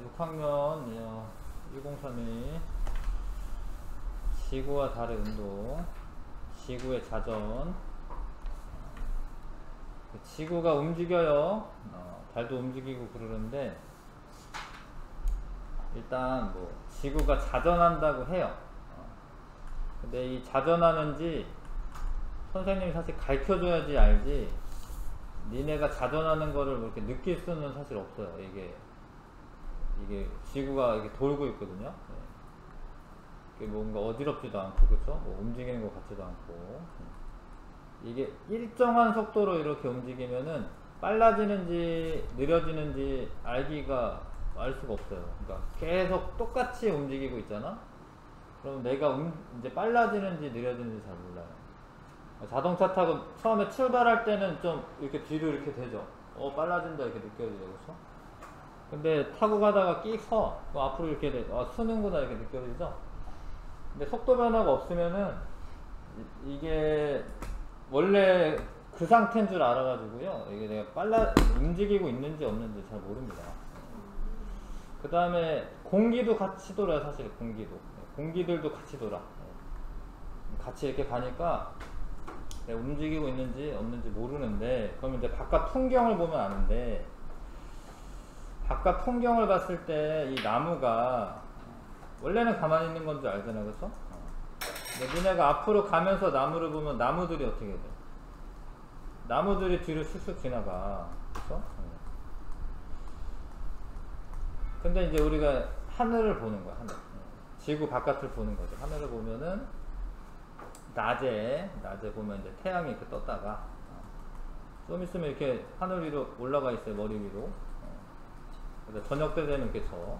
6학년 103이 지구와 달의 운동, 지구의 자전. 지구가 움직여요. 달도 움직이고 그러는데, 일단 뭐 지구가 자전한다고 해요. 근데 이 자전하는지 선생님이 사실 가르쳐줘야지 알지, 니네가 자전하는 거를 뭐 이렇게 느낄 수는 사실 없어요. 이게 지구가 이렇게 돌고 있거든요. 이게 뭔가 어지럽지도 않고, 그쵸? 뭐 움직이는 것 같지도 않고. 이게 일정한 속도로 이렇게 움직이면은 빨라지는지 느려지는지 알 수가 없어요. 그러니까 계속 똑같이 움직이고 있잖아? 그럼 내가 이제 빨라지는지 느려지는지 잘 몰라요. 자동차 타고 처음에 출발할 때는 좀 이렇게 뒤로 이렇게 되죠. 빨라진다 이렇게 느껴지죠. 그쵸? 근데 타고 가다가 끼 서, 앞으로 이렇게 돼. 서는구나 이렇게 느껴지죠? 근데 속도 변화가 없으면은 이게 원래 그 상태인 줄 알아가지고요, 이게 내가 움직이고 있는지 없는지 잘 모릅니다. 그 다음에 공기도 같이 돌아요. 사실 공기들도 같이 돌아. 같이 이렇게 가니까 내가 움직이고 있는지 없는지 모르는데, 그러면 이제 바깥 풍경을 보면 아는데, 바깥 풍경을 봤을 때 이 나무가 원래는 가만히 있는 건 줄 알잖아, 그쵸? 근데 니네가 앞으로 가면서 나무를 보면 나무들이 어떻게 돼? 나무들이 뒤로 쑥쑥 지나가, 그쵸? 근데 이제 우리가 하늘을 보는 거야, 하늘. 지구 바깥을 보는 거죠. 하늘을 보면은 낮에 보면 이제 태양이 이렇게 떴다가 좀 있으면 이렇게 하늘 위로 올라가 있어요, 머리 위로. 그래서 저녁 때 되면 이렇게 져.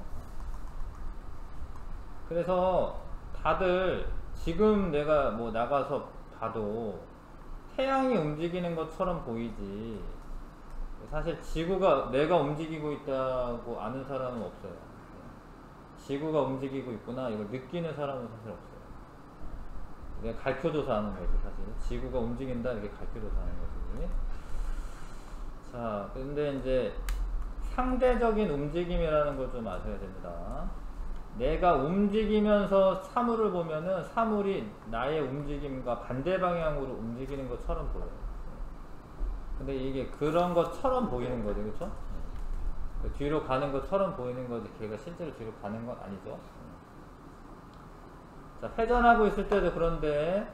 그래서 다들 지금 내가 뭐 나가서 봐도 태양이 움직이는 것처럼 보이지, 사실 지구가 내가 움직이고 있다고 아는 사람은 없어요. 지구가 움직이고 있구나 이걸 느끼는 사람은 사실 없어요. 내가 가르쳐줘서 아는 거지, 사실. 지구가 움직인다 이렇게 가르쳐줘서 아는 거지. 자, 근데 이제 상대적인 움직임이라는 걸 좀 아셔야 됩니다. 내가 움직이면서 사물을 보면은 사물이 나의 움직임과 반대 방향으로 움직이는 것처럼 보여요. 근데 이게 그런 것처럼 보이는 거지, 그쵸? 뒤로 가는 것처럼 보이는 거지, 걔가 실제로 뒤로 가는 건 아니죠. 자, 회전하고 있을 때도 그런데,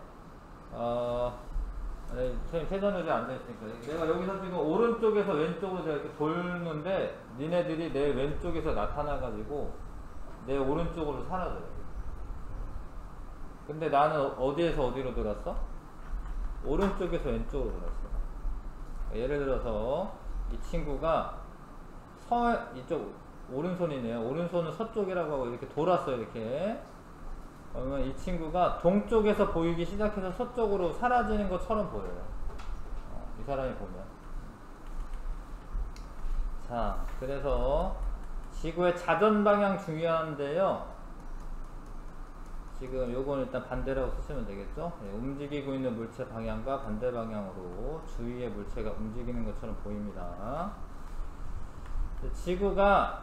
선생님 회전 의자에 앉아있으니까 내가 여기서 지금 오른쪽에서 왼쪽으로 제가 이렇게 돌는데, 니네들이 내 왼쪽에서 나타나가지고 내 오른쪽으로 사라져요. 근데 나는 어디에서 어디로 돌았어? 오른쪽에서 왼쪽으로 돌았어. 예를 들어서 이 친구가 이쪽 오른손이네요. 오른손은 서쪽이라고 하고 이렇게 돌았어요, 이렇게. 그러면 이 친구가 동쪽에서 보이기 시작해서 서쪽으로 사라지는 것처럼 보여요, 이 사람이 보면. 자, 그래서 지구의 자전 방향 중요한데요, 지금 요건 일단 반대라고 쓰시면 되겠죠. 움직이고 있는 물체 방향과 반대 방향으로 주위의 물체가 움직이는 것처럼 보입니다. 지구가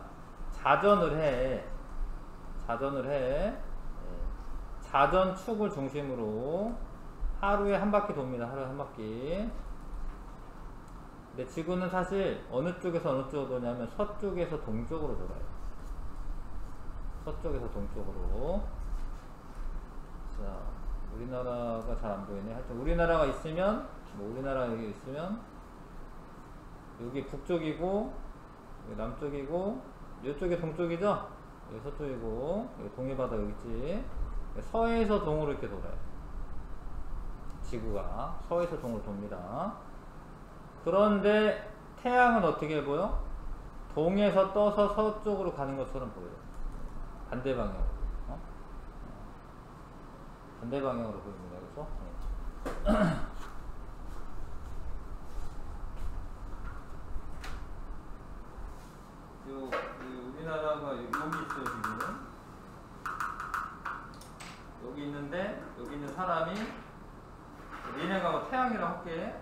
자전을 해. 자전축을 중심으로 하루에 한 바퀴 돕니다. 하루에 한 바퀴. 근데 지구는 사실 어느 쪽에서 어느 쪽으로 도냐면 서쪽에서 동쪽으로 돌아요. 서쪽에서 동쪽으로. 자, 우리나라가 잘 안 보이네. 하여튼 우리나라가 있으면, 우리나라가 여기 있으면 여기 북쪽이고 여기 남쪽이고 이쪽이 동쪽이죠? 여기 서쪽이고 여기 동해바다 여기 있지. 서에서 동으로 이렇게 돌아요. 지구가 서에서 동으로 돕니다. 그런데 태양은 어떻게 보여? 동에서 떠서 서쪽으로 가는 것처럼 보여요. 반대 방향으로. 반대 방향으로 보입니다. 그래서 우리나라가 여기 있어요, 지금. 여기 있는데, 여기 있는 사람이 니네가 뭐 태양이랑 할게.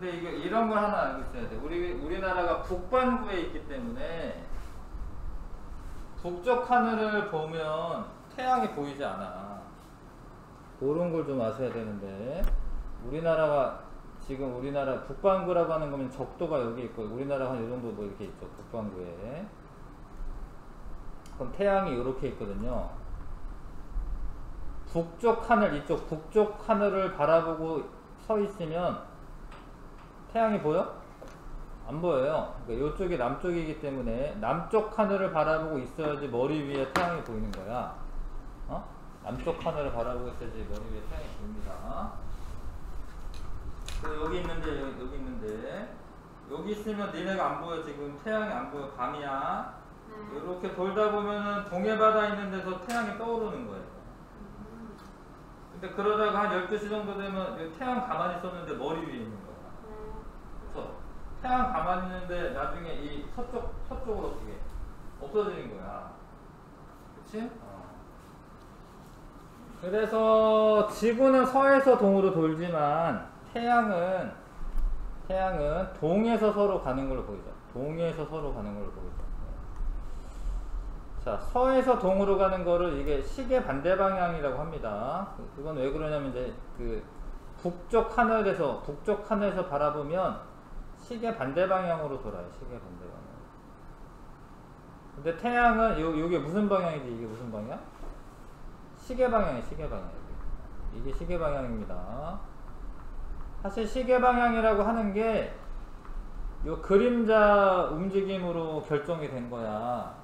근데 이게 이런 걸 하나 알고 있어야 돼. 우리나라가 북반구에 있기 때문에 북쪽 하늘을 보면 태양이 보이지 않아. 그런 걸 좀 아셔야 되는데, 우리나라 북반구라고 하는 거면 적도가 여기 있고, 우리나라가 한 이 정도 뭐 이렇게 있죠. 북반구에. 그럼 태양이 이렇게 있거든요. 북쪽 하늘, 이쪽 북쪽 하늘을 바라보고 서 있으면 태양이 보여? 안 보여요. 그러니까 이쪽이 남쪽이기 때문에 남쪽 하늘을 바라보고 있어야지 머리 위에 태양이 보이는 거야. 남쪽 하늘을 바라보고 있어야지 머리 위에 태양이 보입니다. 여기 있는데 여기 있으면 니네가 안 보여. 지금 태양이 안 보여. 밤이야. 이렇게 돌다 보면은 동해바다 있는 데서 태양이 떠오르는 거예요. 근데 그러다가 한 12시 정도 되면 태양 가만히 있었는데 머리 위에 있는 거야. 그래서 태양 가만히 있는데 나중에 이 서쪽으로 어떻게 없어지는 거야. 그치? 그래서 지구는 서에서 동으로 돌지만 태양은 동에서 서로 가는 걸로 보이죠. 동에서 서로 가는 걸로 보이죠. 자, 서에서 동으로 가는 거를 이게 시계 반대 방향이라고 합니다. 그건 왜 그러냐면 이제 그 북쪽 하늘에서 바라보면 시계 반대 방향으로 돌아요. 시계 반대 방향. 근데 태양은 이게 무슨 방향이지? 이게 무슨 방향? 시계 방향이에요. 시계 방향. 이게 시계 방향입니다. 사실 시계 방향이라고 하는 게 요 그림자 움직임으로 결정이 된 거야.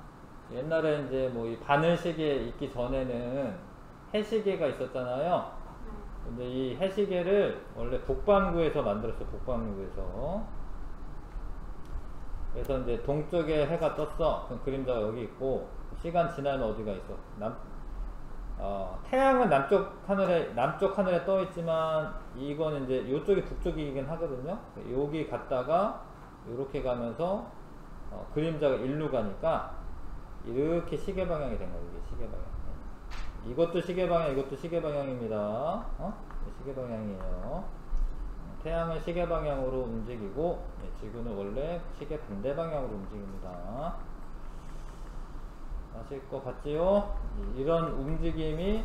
옛날에 이제 뭐 이 바늘시계 있기 전에는 해시계가 있었잖아요. 근데 이 해시계를 원래 북반구에서 만들었어요. 북반구에서. 그래서 이제 동쪽에 해가 떴어. 그럼 그림자가 여기 있고, 시간 지나면 어디가 있어? 태양은 남쪽 하늘에 떠 있지만, 이거는 이제 이쪽이 북쪽이긴 하거든요. 여기 갔다가 이렇게 가면서 그림자가 일로 가니까 이렇게 시계 방향이 된 거예요. 이게 시계 방향. 이것도 시계 방향, 이것도 시계 방향입니다. 시계 방향이에요. 태양은 시계 방향으로 움직이고, 지구는 원래 시계 반대 방향으로 움직입니다. 아실 것 같지요? 이런 움직임이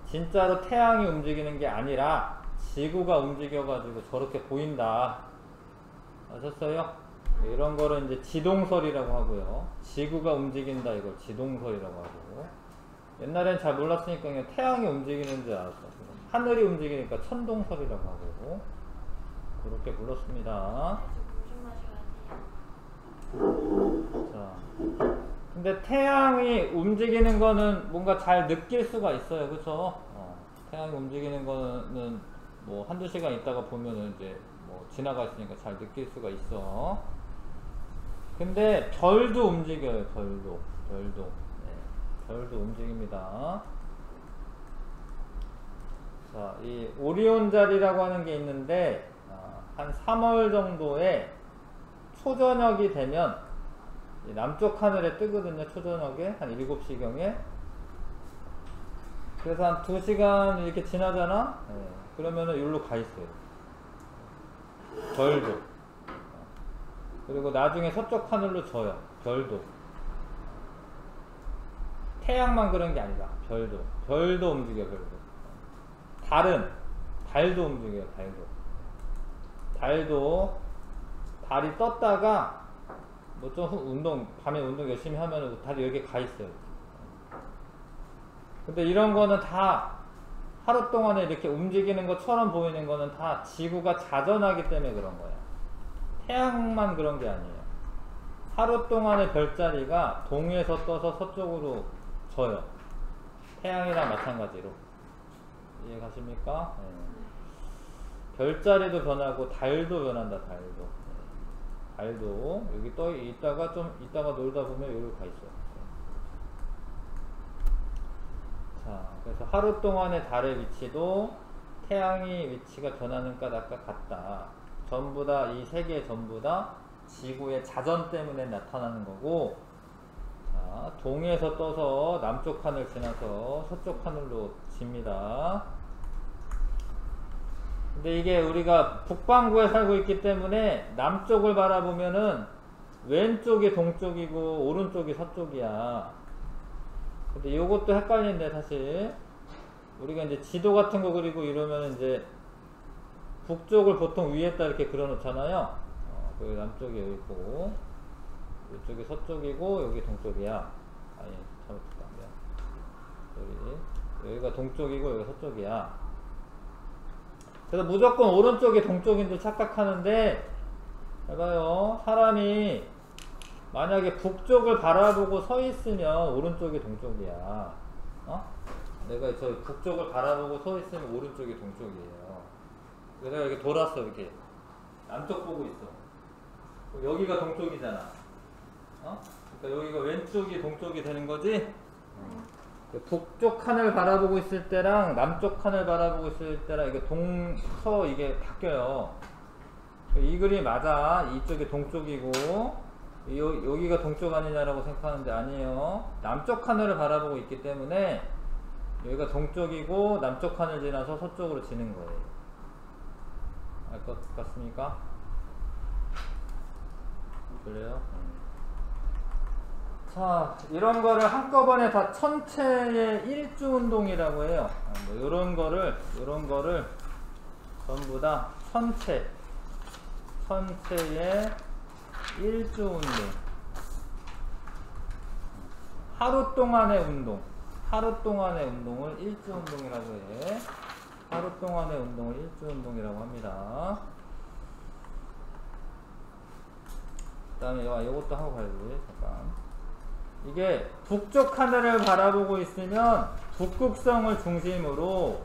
진짜로 태양이 움직이는 게 아니라 지구가 움직여가지고 저렇게 보인다. 아셨어요? 이런 거를 이제 지동설이라고 하고요. 지구가 움직인다, 이걸 지동설이라고 하고. 옛날엔 잘 몰랐으니까 그냥 태양이 움직이는 줄 알았어. 하늘이 움직이니까 천동설이라고 하고. 그렇게 불렀습니다. 자, 근데 태양이 움직이는 거는 뭔가 잘 느낄 수가 있어요. 그쵸? 태양이 움직이는 거는 뭐 한두 시간 있다가 보면은 이제 뭐 지나가 있으니까 잘 느낄 수가 있어. 근데 별도 움직여요. 별도 움직입니다. 자, 이 오리온 자리라고 하는 게 있는데 한 3월 정도에 초저녁이 되면 남쪽 하늘에 뜨거든요. 초저녁에 한 7시경에. 그래서 한 2시간 이렇게 지나잖아. 그러면은 여기로 가 있어요. 별도. 그리고 나중에 서쪽 하늘로 져요. 별도. 태양만 그런 게 아니라 별도 움직여. 달도 움직여요. 달이 떴다가 뭐 좀 밤에 운동 열심히 하면 달이 여기 가 있어요. 근데 이런 거는 다 하루 동안에 이렇게 움직이는 것처럼 보이는 거는 다 지구가 자전하기 때문에 그런 거야. 태양만 그런 게 아니에요. 하루 동안의 별자리가 동에서 떠서 서쪽으로 져요. 태양이랑 마찬가지로. 이해 가십니까? 별자리도 변하고 달도 변한다. 달도 여기 떠 있다가 좀 있다가 놀다 보면 여기로 가 있어요. 자, 그래서 하루 동안의 달의 위치도 태양의 위치가 변하는 까닭과 같다. 전부 다 이 세 개 전부 다 지구의 자전 때문에 나타나는 거고, 자, 동에서 떠서 남쪽 하늘 지나서 서쪽 하늘로 집니다. 근데 이게 우리가 북반구에 살고 있기 때문에 남쪽을 바라보면은 왼쪽이 동쪽이고 오른쪽이 서쪽이야. 근데 요것도 헷갈린데 사실 우리가 이제 지도 같은 거 그리고 이러면 이제 북쪽을 보통 위에다 이렇게 그려 놓잖아요. 여기 남쪽이 여기 있고 이쪽이 서쪽이고 여기 동쪽이야. 아니 잘못했다. 여기가 동쪽이고 여기가 서쪽이야. 그래서 무조건 오른쪽이 동쪽인 줄 착각하는데, 봐봐요. 사람이 만약에 북쪽을 바라보고 서 있으면 오른쪽이 동쪽이야. 내가 저 북쪽을 바라보고 서 있으면 오른쪽이 동쪽이에요. 그래서 내가 이렇게 돌았어. 이렇게 남쪽 보고 있어. 여기가 동쪽이잖아. 그러니까 여기가 왼쪽이 동쪽이 되는 거지. 북쪽 하늘 바라보고 있을 때랑 남쪽 하늘 바라보고 있을 때랑 이게 동서 이게 바뀌어요. 이 그림이 맞아. 이쪽이 동쪽이고 여기가 동쪽 아니냐라고 생각하는데 아니에요. 남쪽 하늘을 바라보고 있기 때문에 여기가 동쪽이고 남쪽 하늘 지나서 서쪽으로 지는 거예요. 알 것 같습니까? 그래요? 자, 이런 거를 한꺼번에 다 천체의 일주운동이라고 해요. 뭐 요런 거를 전부 다 천체의 일주운동. 하루 동안의 운동을 일주운동이라고 해. 하루 동안의 운동을 일주운동이라고 합니다. 그 다음에 이것도 하고 가야지. 잠깐. 이게 북쪽 하늘을 바라보고 있으면 북극성을 중심으로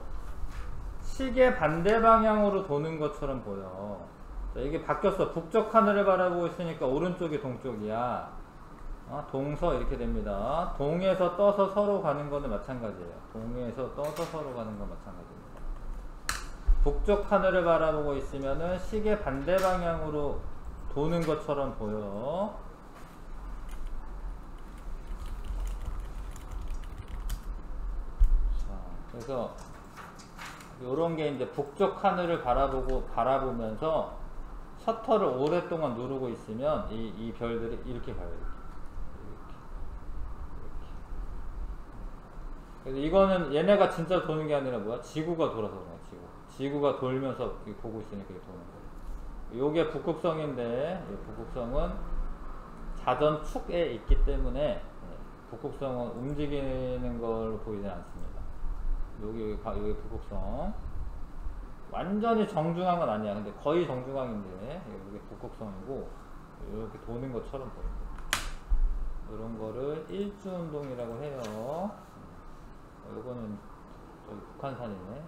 시계 반대 방향으로 도는 것처럼 보여. 자, 이게 바뀌었어. 북쪽 하늘을 바라보고 있으니까 오른쪽이 동쪽이야. 동서 이렇게 됩니다. 동에서 떠서 서로 가는 거는 마찬가지예요. 동에서 떠서 서로 가는 건 마찬가지입니다. 북쪽 하늘을 바라보고 있으면은 시계 반대 방향으로 도는 것처럼 보여. 자, 그래서 요런 게 이제 북쪽 하늘을 바라보면서 셔터를 오랫동안 누르고 있으면 이 별들이 이렇게 가요. 이렇게. 그래서 이거는 얘네가 진짜 도는 게 아니라 뭐야? 지구가 돌아서 그래. 지구가 돌면서 보고 있으니까 이렇게 도는 거예요. 요게 북극성인데, 북극성은 자전축에 있기 때문에 북극성은 움직이는 걸 보이지 않습니다. 여기 북극성. 완전히 정중한 건 아니야. 근데 거의 정중앙인데, 이게 북극성이고, 이렇게 도는 것처럼 보입니다. 이런 거를 일주운동이라고 해요. 요거는 저기 북한산이네.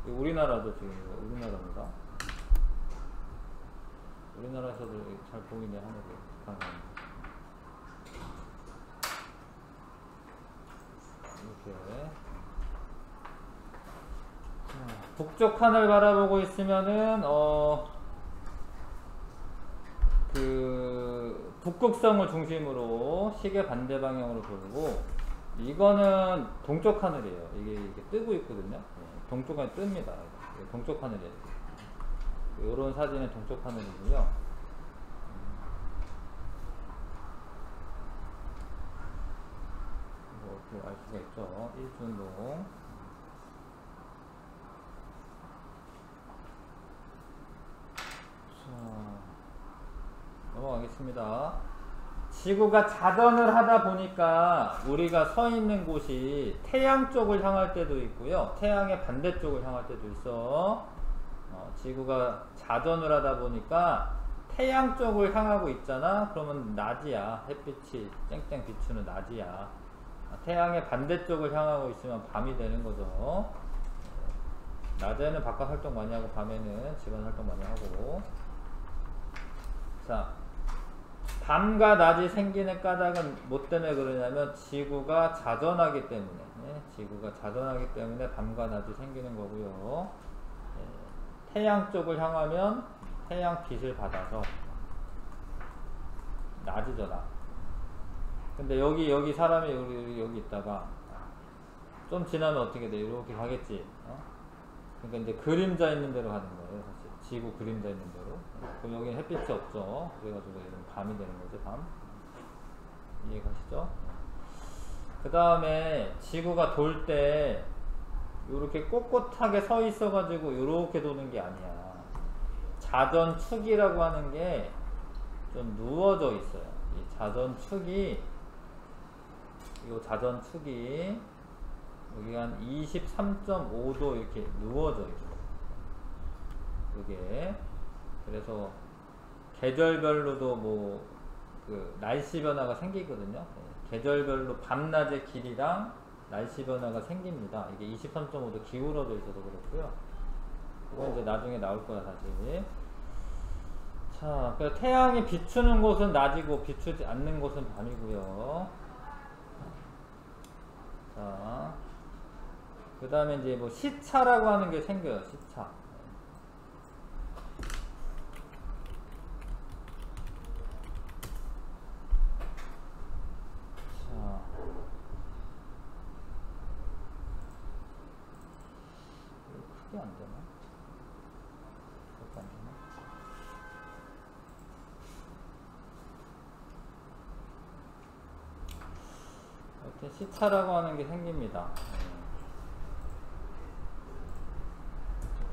우리나라도 지금 우리나라입니다. 우리나라에서도 잘 보이네. 하늘이 북한산. 이렇게 북쪽 하늘 바라보고 있으면은 그 북극성을 중심으로 시계 반대 방향으로 돌고, 이거는 동쪽 하늘이에요. 이게 뜨고 있거든요. 동쪽 하늘 뜹니다. 동쪽 하늘이에요. 요런 사진은 동쪽 하늘이고요. 이렇게 알 수가 있죠. 일주운동. 넘어가겠습니다. 지구가 자전을 하다 보니까 우리가 서 있는 곳이 태양 쪽을 향할 때도 있고요. 태양의 반대쪽을 향할 때도 있어. 지구가 자전을 하다 보니까 태양 쪽을 향하고 있잖아. 그러면 낮이야. 햇빛이 땡땡 비추는 낮이야. 태양의 반대쪽을 향하고 있으면 밤이 되는 거죠. 낮에는 바깥 활동 많이 하고 밤에는 집안 활동 많이 하고. 자, 밤과 낮이 생기는 까닭은 뭐 때문에 그러냐면 지구가 자전하기 때문에, 지구가 자전하기 때문에 밤과 낮이 생기는 거고요. 태양 쪽을 향하면 태양 빛을 받아서 낮이죠. 낮. 근데 여기 사람이 여기 있다가 좀 지나면 어떻게 돼? 이렇게 가겠지. 그러니까 이제 그림자 있는 대로 가는 거예요. 사실 지구 그림자 있는 대로. 그럼 여기는 햇빛이 없죠. 그래가지고 이런 밤이 되는 거죠. 밤. 이해가시죠? 그 다음에 지구가 돌 때 이렇게 꼿꼿하게 서 있어 가지고 이렇게 도는 게 아니야. 자전축이라고 하는 게 좀 누워져 있어요. 이 자전축이, 이 자전축이 여기 한 23.5도 이렇게 누워져 있어요. 이게 그래서 계절별로도 뭐 그 날씨 변화가 생기거든요. 계절별로 밤낮의 길이랑 날씨 변화가 생깁니다. 이게 23.5도 기울어져 있어서 그렇고요. 그건 이제 나중에 나올 거야 사실. 자, 그러니까 태양이 비추는 곳은 낮이고 비추지 않는 곳은 밤이고요. 자, 그 다음에 이제 뭐 시차라고 하는 게 생겨요. 시차. 자, 크게 안 되나? 안 되나? 이렇게 시차라고 하는 게 생깁니다.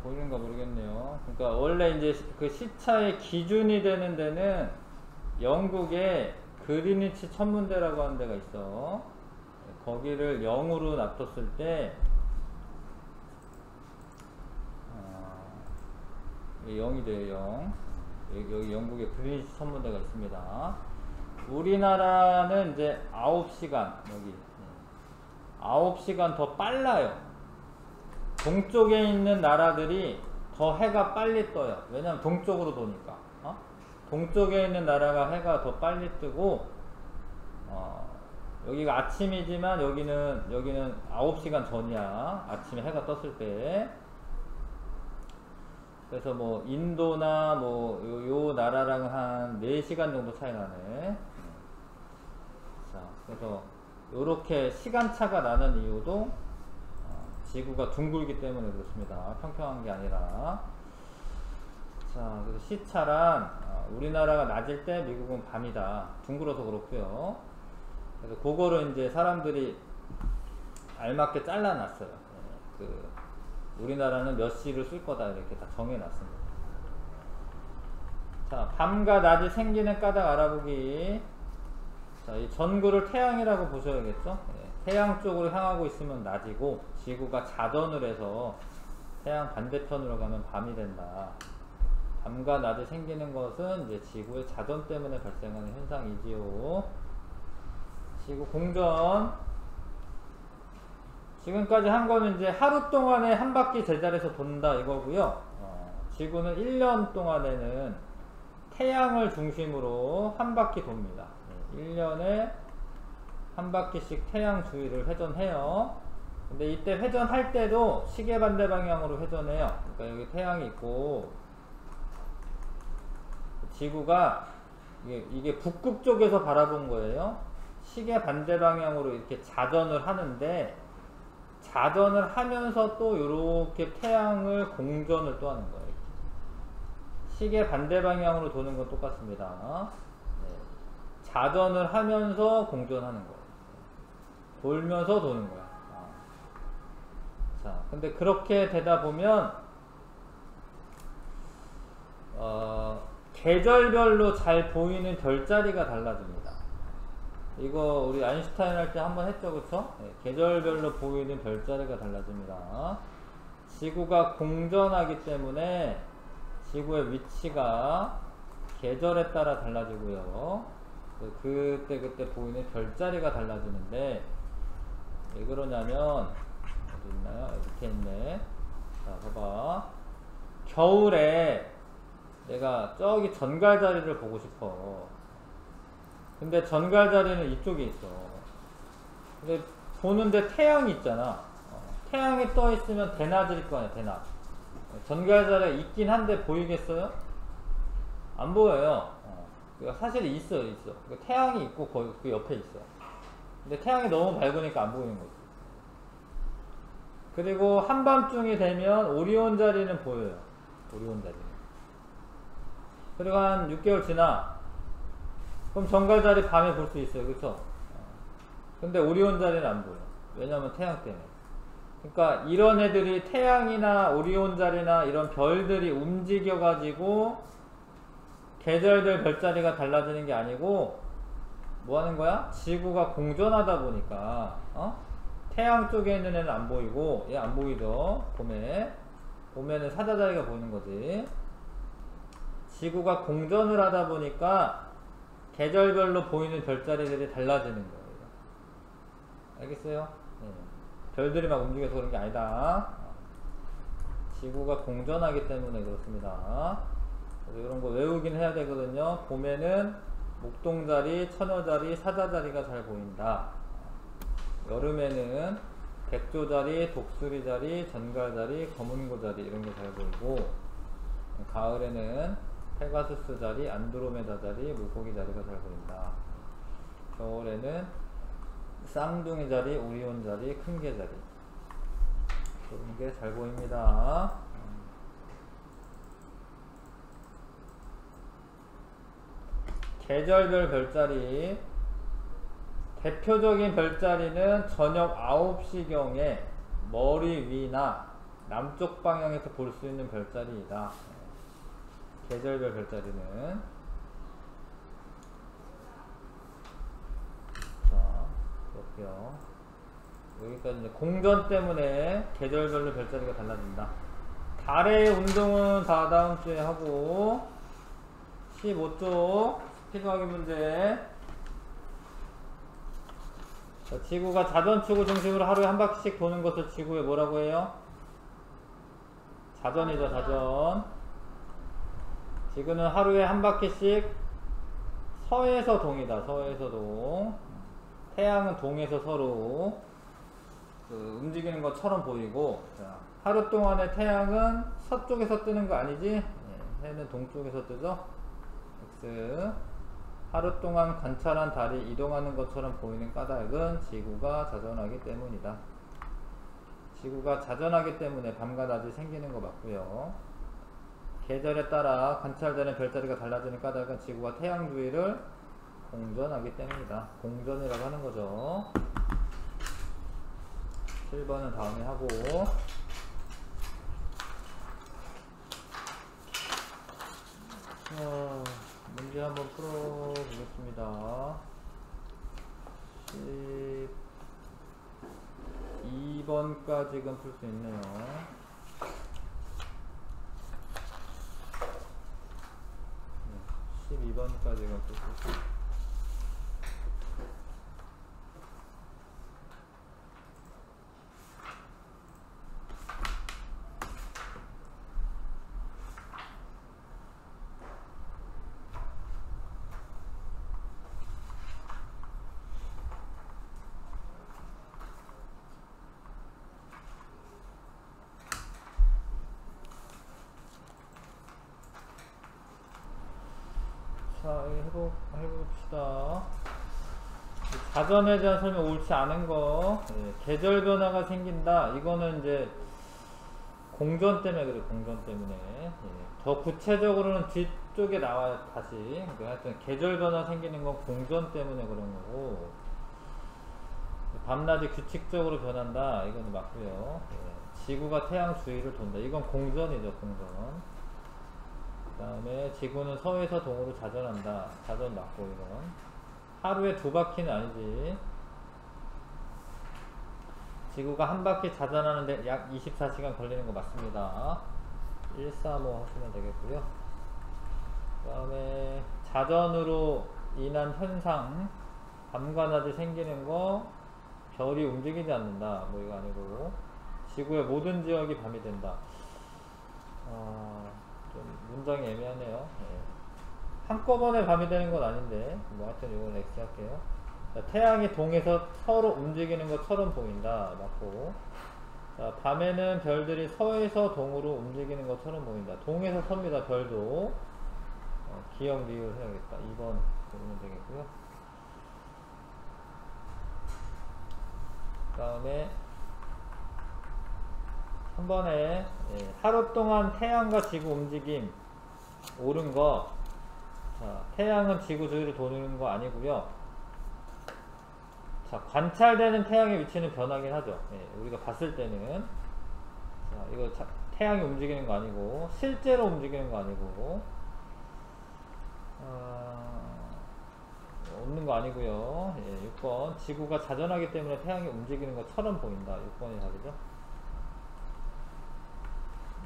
보이는가 모르겠네요. 그러니까 원래 이제 그 시차의 기준이 되는 데는 영국에 그리니치 천문대라고 하는 데가 있어. 거기를 0으로 놔뒀을 때 0이 돼요. 0. 여기 영국에 그리니치 천문대가 있습니다. 우리나라는 이제 9시간, 여기 9시간 더 빨라요. 동쪽에 있는 나라들이 더 해가 빨리 떠요. 왜냐면 동쪽으로 도니까. 동쪽에 있는 나라가 해가 더 빨리 뜨고, 여기가 아침이지만 여기는 9시간 전이야. 아침에 해가 떴을 때. 그래서 뭐 인도나 뭐 요 나라랑 한 4시간 정도 차이 나네. 자, 그래서 요렇게 시간차가 나는 이유도 지구가 둥글기 때문에 그렇습니다. 평평한 게 아니라. 자, 그래서 시차란 우리나라가 낮일 때 미국은 밤이다. 둥글어서 그렇고요. 그래서 그거를 이제 사람들이 알맞게 잘라놨어요. 우리나라는 몇 시를 쓸 거다 이렇게 다 정해놨습니다. 자, 밤과 낮이 생기는 까닭 알아보기. 자, 이 전구를 태양이라고 보셔야겠죠? 태양 쪽으로 향하고 있으면 낮이고 지구가 자전을 해서 태양 반대편으로 가면 밤이 된다. 밤과 낮이 생기는 것은 이제 지구의 자전 때문에 발생하는 현상이지요. 지구 공전. 지금까지 한 거는 이제 하루 동안에 한 바퀴 제자리에서 돈다 이거고요. 지구는 1년 동안에는 태양을 중심으로 한 바퀴 돕니다. 1년에 한 바퀴씩 태양 주위를 회전해요. 근데 이때 회전할 때도 시계 반대 방향으로 회전해요. 그러니까 여기 태양이 있고 지구가 이게 북극 쪽에서 바라본 거예요. 시계 반대 방향으로 이렇게 자전을 하는데 자전을 하면서 또 이렇게 태양을 공전을 또 하는 거예요. 이렇게. 시계 반대 방향으로 도는 건 똑같습니다. 네. 자전을 하면서 공전하는 거예요. 돌면서 도는 거야. 자, 근데 그렇게 되다 보면 계절별로 잘 보이는 별자리가 달라집니다. 이거 우리 아인슈타인 할 때 한번 했죠, 그쵸? 네, 계절별로 보이는 별자리가 달라집니다. 지구가 공전하기 때문에 지구의 위치가 계절에 따라 달라지고요. 그때 보이는 별자리가 달라지는데 왜 그러냐면 어디 있나요? 이렇게 있네. 자, 봐봐. 겨울에 내가 저기 전갈자리를 보고 싶어. 근데 전갈자리는 이쪽에 있어. 근데 보는데 태양이 있잖아. 태양이 떠 있으면 대낮일 거 아니야, 대낮. 전갈자리가 있긴 한데 보이겠어요? 안 보여요. 사실 있어. 태양이 있고 거기 그 옆에 있어. 근데 태양이 너무 밝으니까 안 보이는 거지. 그리고 한밤중이 되면 오리온 자리는 보여요. 오리온 자리는. 그리고 한 6개월 지나 그럼 정갈 자리 밤에 볼 수 있어요. 그쵸? 근데 오리온 자리는 안 보여. 왜냐면 태양 때문에. 그러니까 이런 애들이 태양이나 오리온 자리나 이런 별들이 움직여 가지고 계절별 별자리가 달라지는 게 아니고 뭐 하는 거야? 지구가 공전하다 보니까 태양 쪽에 있는 애는 안 보이고 얘 안 보이죠? 봄에는 사자자리가 보이는 거지. 지구가 공전을 하다 보니까 계절별로 보이는 별자리들이 달라지는 거예요. 알겠어요? 네. 별들이 막 움직여서 그런 게 아니다. 지구가 공전하기 때문에 그렇습니다. 그래서 이런 거 외우긴 해야 되거든요. 봄에는 목동자리, 처녀자리, 사자자리가 잘 보인다. 여름에는 백조자리, 독수리자리, 전갈자리, 검은고자리 이런 게 잘 보이고, 가을에는 페가수스자리, 안드로메다자리, 물고기자리가 잘 보인다. 겨울에는 쌍둥이자리, 오리온자리, 큰개자리 그런 게 잘 보입니다. 계절별 별자리 대표적인 별자리는 저녁 9시경에 머리 위나 남쪽 방향에서 볼 수 있는 별자리이다. 계절별 별자리는 자 그렇고요. 여기까지 이제 공전 때문에 계절별로 별자리가 달라진다. 달의 운동은 다 다음 주에 하고 15쪽 스피드 확인 문제. 자, 지구가 자전축을 중심으로 하루에 한 바퀴씩 도는 것을 지구에 뭐라고 해요? 자전이죠, 자전. 지구는 하루에 한 바퀴씩 서에서 동이다, 서에서 동. 태양은 동에서 서로 움직이는 것처럼 보이고, 자, 하루 동안에 태양은 서쪽에서 뜨는 거 아니지? 해는 동쪽에서 뜨죠? X. 하루 동안 관찰한 달이 이동하는 것처럼 보이는 까닭은 지구가 자전하기 때문이다. 지구가 자전하기 때문에 밤과 낮이 생기는 거 맞고요. 계절에 따라 관찰되는 별자리가 달라지는 까닭은 지구가 태양 주위를 공전하기 때문이다. 공전이라고 하는 거죠. 7번은 다음에 하고, 문제 한번 풀어보겠습니다. 12번까지는 풀 수 있네요. 12번까지는 풀 수 있어요. 자, 해봅시다. 자전에 대한 설명 옳지 않은 거, 계절 변화가 생긴다. 이거는 이제 공전 때문에 그래, 공전 때문에. 더 구체적으로는 뒤쪽에 나와요, 다시. 하여튼 계절 변화 생기는 건 공전 때문에 그런 거고, 밤낮이 규칙적으로 변한다. 이건 맞고요. 지구가 태양 주위를 돈다. 이건 공전이죠, 공전. 그 다음에 지구는 서에서 동으로 자전한다. 자전 맞고 이건. 하루에 2바퀴는 아니지. 지구가 한 바퀴 자전하는데 약 24시간 걸리는 거 맞습니다. 135 하시면 되겠고요. 그 다음에 자전으로 인한 현상, 밤과 낮이 생기는 거, 별이 움직이지 않는다. 뭐 이거 아니고, 지구의 모든 지역이 밤이 된다. 좀 문장이 애매하네요. 한꺼번에 밤이 되는 건 아닌데, 뭐 하여튼 이건 X 할게요. 자, 태양이 동에서 서로 움직이는 것처럼 보인다. 맞고. 자, 밤에는 별들이 서에서 동으로 움직이는 것처럼 보인다. 동에서 섭니다. 별도. 기억 리을 해야겠다. 2번 보면 되겠고요. 그 다음에 한 번에 하루 동안 태양과 지구 움직임 옳은 거. 자, 태양은 지구 주위를 도는 거 아니고요. 자, 관찰되는 태양의 위치는 변하긴 하죠. 우리가 봤을 때는. 자, 이거 태양이 움직이는 거 아니고 실제로 움직이는 거 아니고 없는 거 아니고요. 6번 지구가 자전하기 때문에 태양이 움직이는 것처럼 보인다. 6번이 답이죠.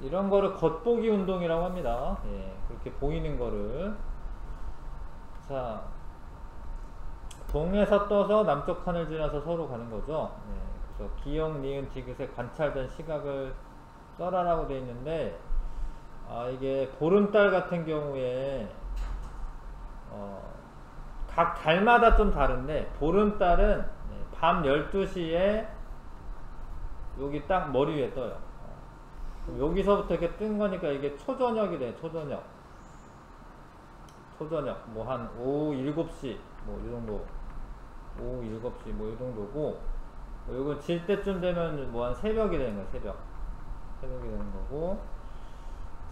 이런 거를 겉보기 운동이라고 합니다. 그렇게 보이는 거를. 자, 동에서 떠서 남쪽 하늘 지나서 서로 가는 거죠. 그래서 기역, 니은, 디귿에 관찰된 시각을 써라라고 되어 있는데, 이게 보름달 같은 경우에 각 달마다 좀 다른데, 보름달은 밤 12시에 여기 딱 머리 위에 떠요. 그럼 여기서부터 이렇게 뜬 거니까 이게 초저녁이 돼요. 초저녁 뭐 한 오후 7시 뭐 이 정도, 오후 7시 뭐 이 정도고, 이건 질 때쯤 되면 뭐 한 새벽이 되는 거예요. 새벽이 되는 거고.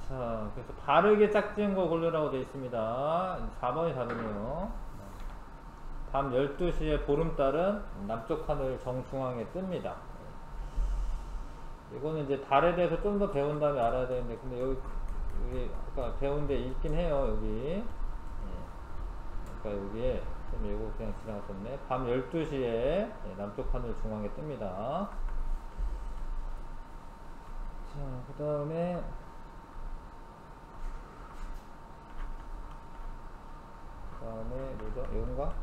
자, 그래서 바르게 짝지은 거 고르라고 되어 있습니다. 4번이 답이네요. 밤 12시에 보름달은 남쪽 하늘 정중앙에 뜹니다. 이거는 이제 달에 대해서 좀 더 배운 다음에 알아야 되는데, 근데 여기 아까 배운 데 있긴 해요. 여기. 그러니까 여기에 좀 이거 그냥 지나갔었네. 밤 12시에 남쪽 하늘 중앙에 뜹니다. 자, 그 다음에 뭐죠? 이건가?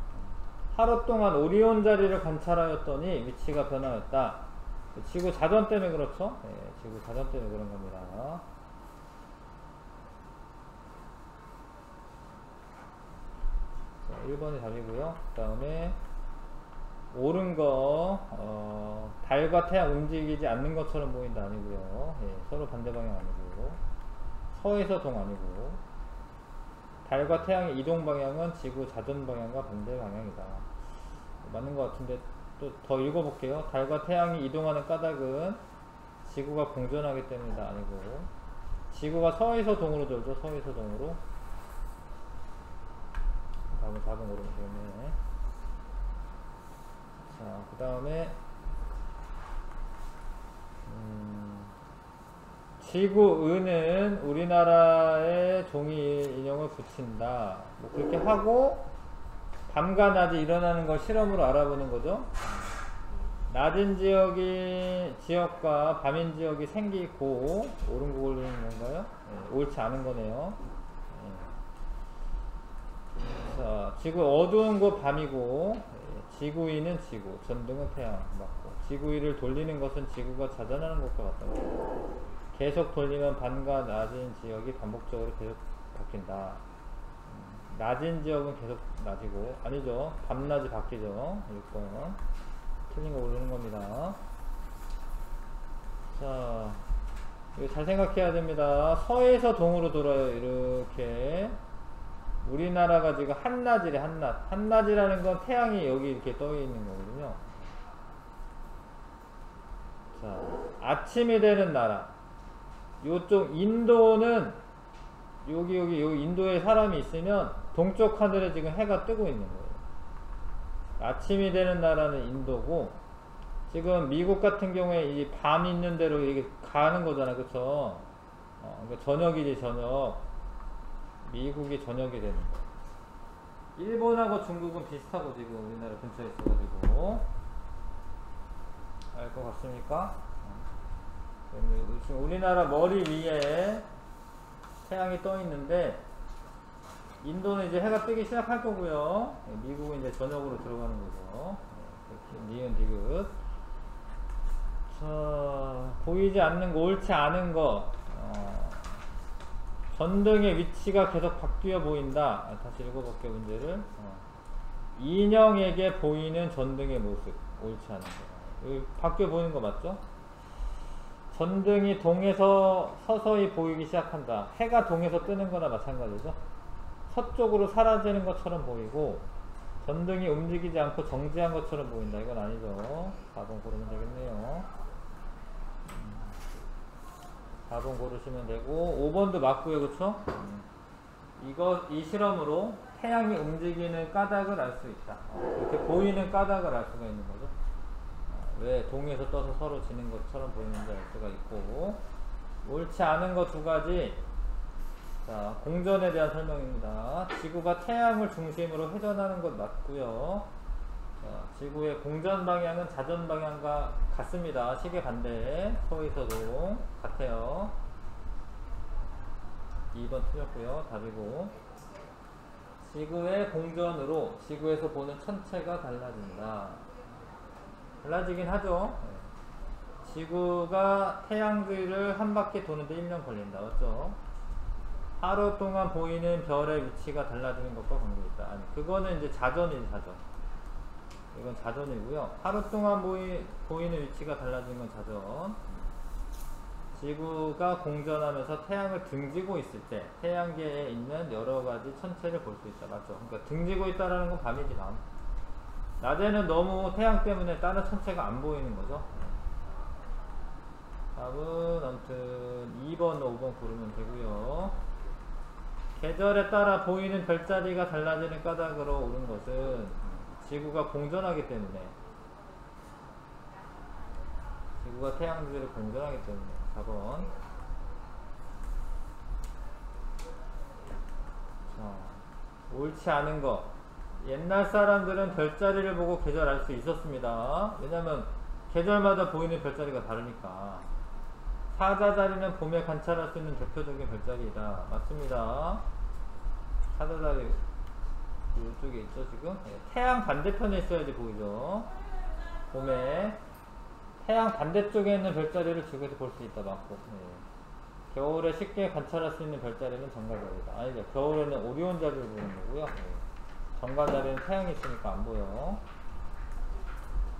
하루 동안 오리온 자리를 관찰하였더니 위치가 변하였다. 지구 자전 때문에 그렇죠? 지구 자전 때문에 그런 겁니다. 자, 1번이 답이고요. 그 다음에 옳은 거, 달과 태양 움직이지 않는 것처럼 보인다 아니고요. 서로 반대 방향 아니고, 서에서 동 아니고, 달과 태양의 이동 방향은 지구 자전 방향과 반대 방향이다. 맞는 것 같은데 또 더 읽어볼게요. 달과 태양이 이동하는 까닭은 지구가 공전하기 때문이다 아니고, 지구가 서에서 동으로 돌죠. 서에서 동으로. 다음에 답은 모르면 되겠네. 자, 그 다음에 지구은은 우리나라에 종이 인형을 붙인다. 뭐 그렇게 하고 밤과 낮이 일어나는 걸 실험으로 알아보는 거죠. 낮은 지역과 밤인 지역이 생기고, 옳은 거 고르는 건가요? 옳지 않은 거네요. 자, 지구 어두운 거 밤이고, 지구위는 지구, 전등은 태양 맞고, 지구위를 돌리는 것은 지구가 자전하는 것과 같다. 계속 돌리면 밤과 낮은 지역이 반복적으로 계속 바뀐다. 낮은 지역은 계속 낮이고, 아니죠. 밤낮이 바뀌죠. 6번. 틀린 거 고르는 겁니다. 자, 이거 잘 생각해야 됩니다. 서에서 동으로 돌아요. 이렇게. 우리나라가 지금 한낮이래, 한낮. 한낮이라는 건 태양이 여기 이렇게 떠 있는 거거든요. 자, 아침이 되는 나라. 요쪽 인도는 여기 인도에 사람이 있으면 동쪽 하늘에 지금 해가 뜨고 있는 거예요. 아침이 되는 나라는 인도고, 지금 미국 같은 경우에 이 밤 있는 대로 이게 가는 거잖아, 그쵸? 그러니까 저녁이지, 저녁. 미국이 저녁이 되는 거예요. 일본하고 중국은 비슷하고 지금 우리나라 근처에 있어가지고. 알 것 같습니까? 지금 우리나라 머리 위에 태양이 떠 있는데, 인도는 이제 해가 뜨기 시작할 거고요. 미국은 이제 저녁으로 들어가는 거죠. 니은 디귿. 자, 보이지 않는 거, 옳지 않은 거. 전등의 위치가 계속 바뀌어 보인다. 다시 읽어볼게요, 문제를. 인형에게 보이는 전등의 모습. 옳지 않은 거. 여기 바뀌어 보이는 거 맞죠? 전등이 동에서 서서히 보이기 시작한다. 해가 동에서 뜨는 거나 마찬가지죠. 서쪽으로 사라지는 것처럼 보이고, 전등이 움직이지 않고 정지한 것처럼 보인다. 이건 아니죠. 4번 고르면 되겠네요. 4번 고르시면 되고 5번도 맞고요. 그쵸? 이 실험으로 태양이 움직이는 까닭을 알 수 있다. 이렇게 보이는 까닭을 알 수가 있는 거죠. 왜 동에서 떠서 서로 지는 것처럼 보이는지 알 수가 있고, 옳지 않은 거 두 가지. 자, 공전에 대한 설명입니다. 지구가 태양을 중심으로 회전하는 것 맞고요. 자, 지구의 공전 방향은 자전 방향과 같습니다. 시계 반대. 서있어도 같아요. 2번 틀렸고요. 답이고. 지구의 공전으로 지구에서 보는 천체가 달라진다. 달라지긴 하죠. 지구가 태양주위를 한 바퀴 도는데 1년 걸린다. 맞죠? 하루 동안 보이는 별의 위치가 달라지는 것과 관계있다. 아니, 그거는 이제 자전이지, 자전. 이건 자전이고요. 하루 동안 보이는 위치가 달라지는 건 자전. 지구가 공전하면서 태양을 등지고 있을 때 태양계에 있는 여러가지 천체를 볼 수 있다. 맞죠? 그러니까 등지고 있다라는 건 밤이지, 밤. 낮에는 너무 태양 때문에 다른 천체가 안 보이는 거죠. 답은 아무튼 2번, 5번 고르면 되고요. 계절에 따라 보이는 별자리가 달라지는 까닭으로 옳은 것은 지구가 공전하기 때문에, 지구가 태양 주위를 공전하기 때문에. 4번. 자, 옳지 않은 거. 옛날 사람들은 별자리를 보고 계절 알 수 있었습니다. 왜냐면 계절마다 보이는 별자리가 다르니까. 사자자리는 봄에 관찰할 수 있는 대표적인 별자리이다. 맞습니다. 사자자리 이쪽에 있죠 지금. 태양 반대편에 있어야지 보이죠. 봄에 태양 반대쪽에 있는 별자리를 지구에서 볼 수 있다. 맞고. 겨울에 쉽게 관찰할 수 있는 별자리는 정갈자리다. 아니죠. 겨울에는 오리온 자리를 보는 거고요. 정갈자리는 태양이 있으니까 안 보여.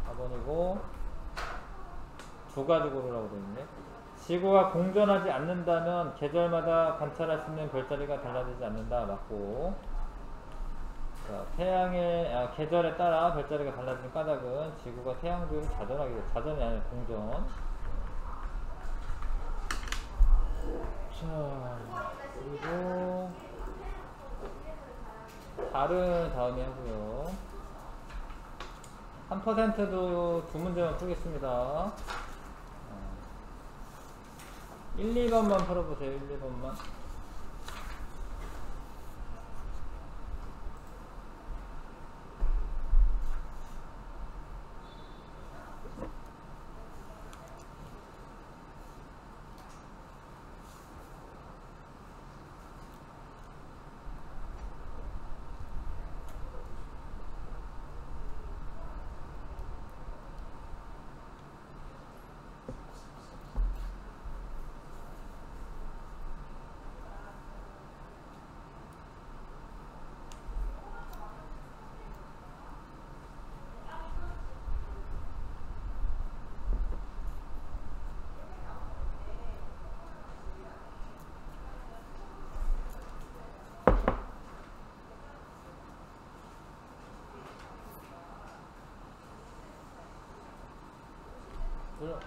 4번이고 두 가지 고르라고 되어있네. 지구가 공전하지 않는다면 계절마다 관찰할 수 있는 별자리가 달라지지 않는다. 맞고. 자, 계절에 따라 별자리가 달라지는 까닭은 지구가 태양 주위를 자전하게 돼. 자전이 아니라 공전. 자, 그리고 다른 다음에 하고요. 3%도 두 문제만 풀겠습니다. 1, 2번만 풀어보세요. 1, 2번만.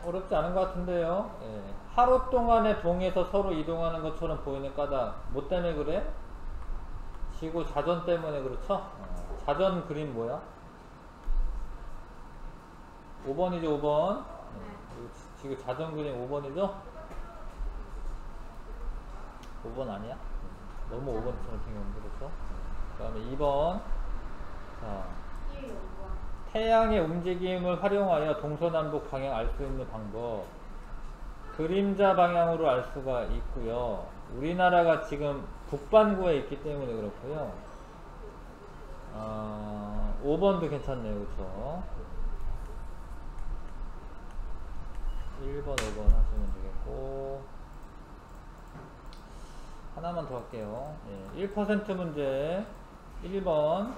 어렵지 않은 것 같은데요. 하루 동안에 동에서 서로 이동하는 것처럼 보이는 까닭. 뭐 때문에 그래? 지구 자전 때문에 그렇죠? 자전 그림 뭐야? 5번이죠. 5번. 지구 자전 그림 5번이죠? 5번 아니야? 너무 5번처럼 생겼는데. 그렇죠? 그 다음에 2번. 자, 태양의 움직임을 활용하여 동서남북 방향 알 수 있는 방법. 그림자 방향으로 알 수가 있고요. 우리나라가 지금 북반구에 있기 때문에 그렇고요. 5번도 괜찮네요. 그렇죠? 1번, 5번 하시면 되겠고, 하나만 더 할게요. 1% 문제 1번.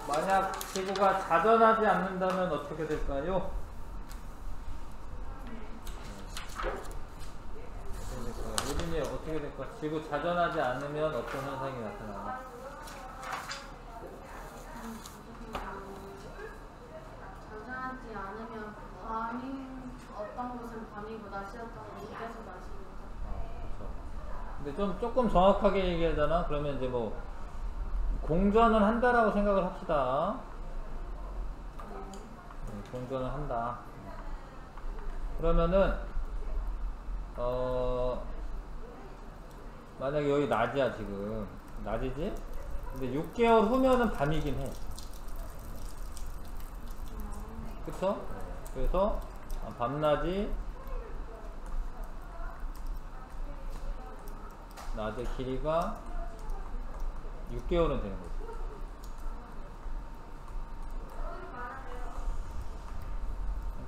만약 지구가 자전하지 않는다면 어떻게 될까요? 예빈이 어떻게 될까? 지구 자전하지 않으면 어떤 현상이 나타나나? 자전하지 않으면 밤이 어떤 곳을 낮이었다가 늦게서 낮이니까. 그렇죠. 근데 좀 조금 정확하게 얘기하잖아. 그러면 이제 뭐 공전은 한다라고 생각을 합시다. 공전을 한다. 그러면은 만약에 여기 낮이야 지금 낮이지? 근데 6개월 후면은 밤이긴 해. 그쵸? 그래서 밤낮이 낮의 길이가 6개월은 되는 거지.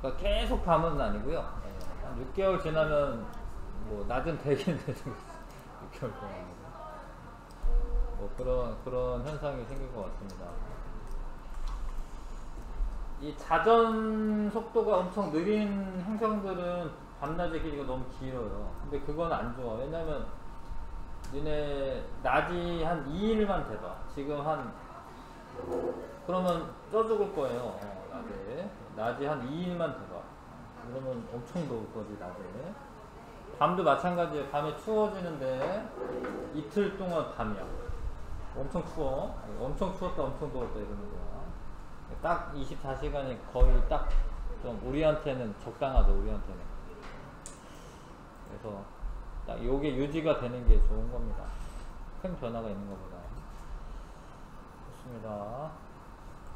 그러니까 계속 밤은 아니고요. 한 6개월 지나면 뭐 낮은 되긴 되는 거지. 6개월 동안. 뭐 그런 현상이 생길 것 같습니다. 이 자전 속도가 엄청 느린 행성들은 밤낮의 길이가 너무 길어요. 근데 그건 안 좋아. 왜냐면 니네 낮이 한 2일만 돼봐. 지금 그러면 쪄 죽을 거예요. 낮이 한 2일만 돼봐. 그러면 엄청 더울 거지 낮에. 밤도 마찬가지예요. 밤에 추워지는데 이틀 동안 밤이야. 엄청 추워. 엄청 추웠다 엄청 더웠다 이러는 거야. 딱 24시간이 거의 딱 좀 우리한테는 적당하죠. 우리한테는. 그래서 딱 요게 유지가 되는 게 좋은 겁니다. 큰 변화가 있는 것보다. 좋습니다.